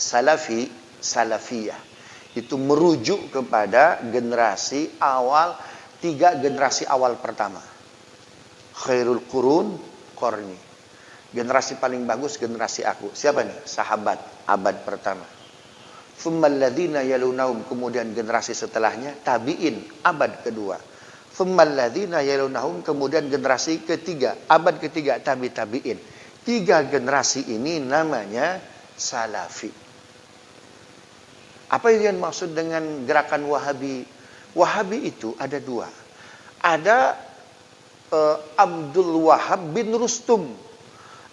Salafi, salafiyah. Itu merujuk kepada generasi awal, 3 generasi awal pertama. Khairul qurun qarni. Generasi paling bagus generasi aku. Siapa nih? Sahabat, abad pertama. Tsummal ladzina yalunahum, kemudian generasi setelahnya tabi'in, abad kedua. Tsummal ladzina yalunahum, kemudian generasi ketiga, abad ketiga tabi'in. 3 generasi ini namanya salafi. Apa yang maksud dengan gerakan Wahabi? Wahabi itu ada 2. Ada Abdul Wahab bin Rustum.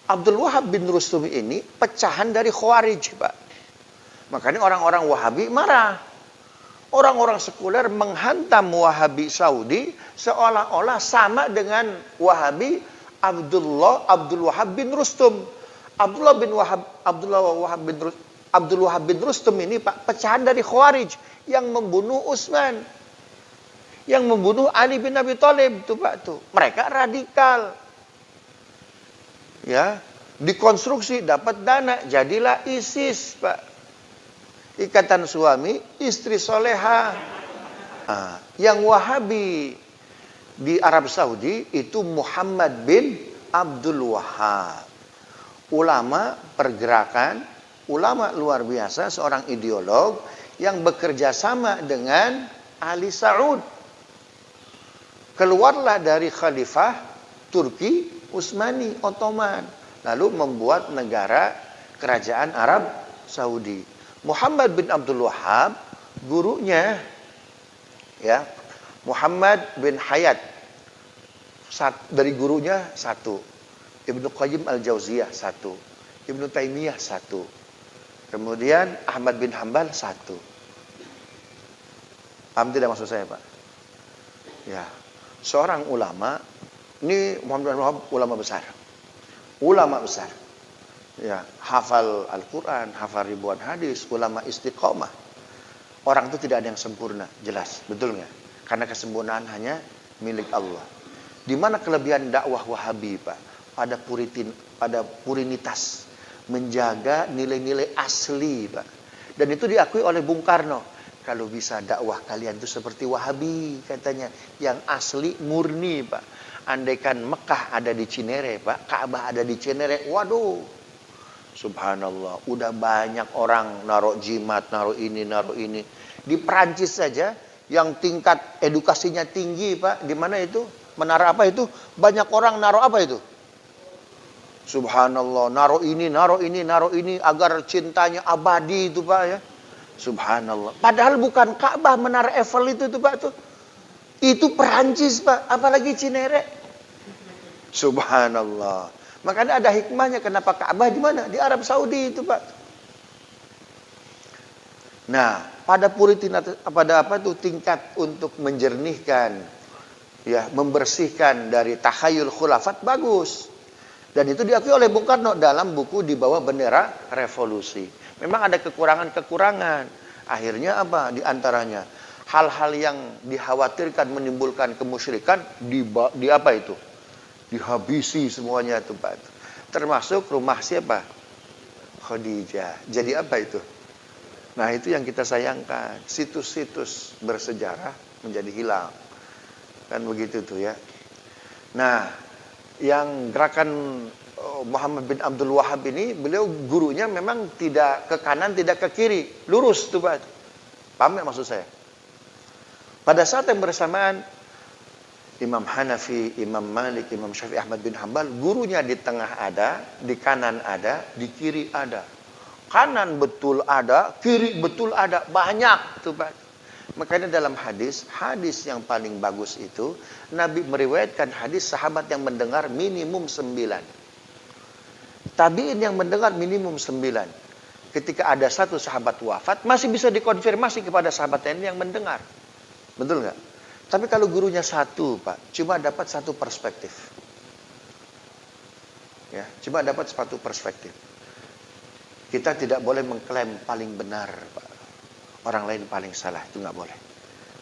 Abdul Wahab bin Rustum ini pecahan dari Khawarij, Pak. Makanya orang-orang Wahabi marah. Orang-orang sekuler menghantam Wahabi Saudi seolah-olah sama dengan Wahabi Abdul Wahab bin Rustum. Abdul Wahab bin Rustum ini, Pak, pecahan dari Khawarij yang membunuh Utsman, yang membunuh Ali bin Abi Thalib tuh, Pak, tuh. Mereka radikal. Ya, dikonstruksi dapat dana, jadilah ISIS, Pak. Ikatan suami istri soleha. Nah, yang Wahabi di Arab Saudi itu Muhammad bin Abdul Wahab. Ulama pergerakan, ulama luar biasa, seorang ideolog yang bekerja sama dengan Ali Saud. Keluarlah dari khalifah Turki Utsmani Ottoman, lalu membuat negara kerajaan Arab Saudi. Muhammad bin Abdul Wahab, gurunya ya Muhammad bin Hayat, dari gurunya 1, Ibnu Qayyim al-Jauziyah 1, Ibnu Taimiyah 1, kemudian Ahmad bin Hambal 1. Paham tidak maksud saya, Pak? Ya, seorang ulama, ini Muhammad bin Wahab ulama besar. Ulama besar. Ya, hafal Al-Quran, hafal ribuan hadis, ulama istiqomah. Orang itu tidak ada yang sempurna, jelas, betul nggak? Karena kesempurnaan hanya milik Allah. Di mana kelebihan dakwah Wahabi, Pak? Pada purinitas, menjaga nilai-nilai asli, Pak. Dan itu diakui oleh Bung Karno. Kalau bisa dakwah kalian itu seperti Wahabi, katanya, yang asli murni, Pak. Andaikan Mekah ada di Cinere, Pak, Ka'bah ada di Cinere, waduh. Subhanallah, udah banyak orang naruh jimat, naruh ini. Di Perancis saja yang tingkat edukasinya tinggi, Pak, di mana itu? Menara apa itu? Banyak orang naruh apa itu? Subhanallah, naruh ini agar cintanya abadi itu, Pak, ya. Subhanallah. Padahal bukan Ka'bah, menara Eiffel itu Pak, tuh. Itu Perancis, Pak, apalagi Cinere. Subhanallah. Makanya ada hikmahnya kenapa Ka'bah di mana? Di Arab Saudi itu, Pak. Nah, pada tingkat untuk menjernihkan, ya, membersihkan dari takhayul khulafat bagus. Dan itu diakui oleh Bung Karno dalam buku Di Bawah Bendera Revolusi. Memang ada kekurangan-kekurangan. Akhirnya apa? Di antaranya hal-hal yang dikhawatirkan menimbulkan kemusyrikan di apa itu? Dihabisi semuanya itu, Pak. Termasuk rumah siapa? Khadijah. Jadi apa itu? Nah, itu yang kita sayangkan. Situs-situs bersejarah menjadi hilang. Kan begitu tuh, ya. Nah, yang gerakan Muhammad bin Abdul Wahab ini, beliau gurunya memang tidak ke kanan, tidak ke kiri. Lurus tuh, Pak. Paham nggak maksud saya? Pada saat yang bersamaan, Imam Hanafi, Imam Malik, Imam Syafi'i, Ahmad bin Hambal, gurunya di tengah ada, di kanan ada, di kiri ada. Kanan betul ada, kiri betul ada, banyak tuh, Pak. Makanya dalam hadis yang paling bagus itu, Nabi meriwayatkan hadis sahabat yang mendengar minimum 9. Tabi'in yang mendengar minimum 9. Ketika ada satu sahabat wafat, masih bisa dikonfirmasi kepada sahabat lain yang mendengar. Betul nggak? Tapi kalau gurunya 1, Pak, cuma dapat 1 perspektif. Ya, cuma dapat 1 perspektif. Kita tidak boleh mengklaim paling benar, Pak. Orang lain paling salah, itu nggak boleh.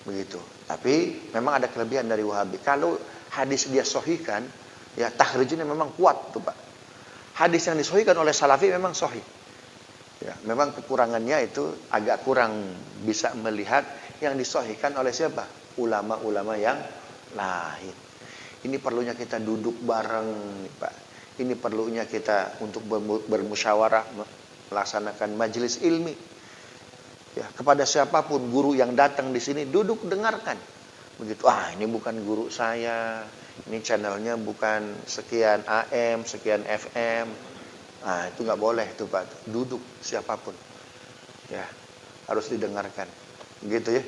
Begitu. Tapi memang ada kelebihan dari Wahabi. Kalau hadis dia sahihkan, ya tahrijnya memang kuat tuh, Pak. Hadis yang disahihkan oleh Salafi memang sahih. Ya, memang kekurangannya itu agak kurang bisa melihat yang disahihkan oleh siapa? Ulama-ulama yang lain. Ini perlunya kita duduk bareng, Pak. Ini perlunya kita untuk bermusyawarah melaksanakan majelis ilmi. Ya, kepada siapapun guru yang datang di sini duduk dengarkan. Begitu, ini bukan guru saya. Ini channelnya bukan sekian AM, sekian FM. Itu nggak boleh tuh Pak. Duduk siapapun. Ya, harus didengarkan. Begitu ya.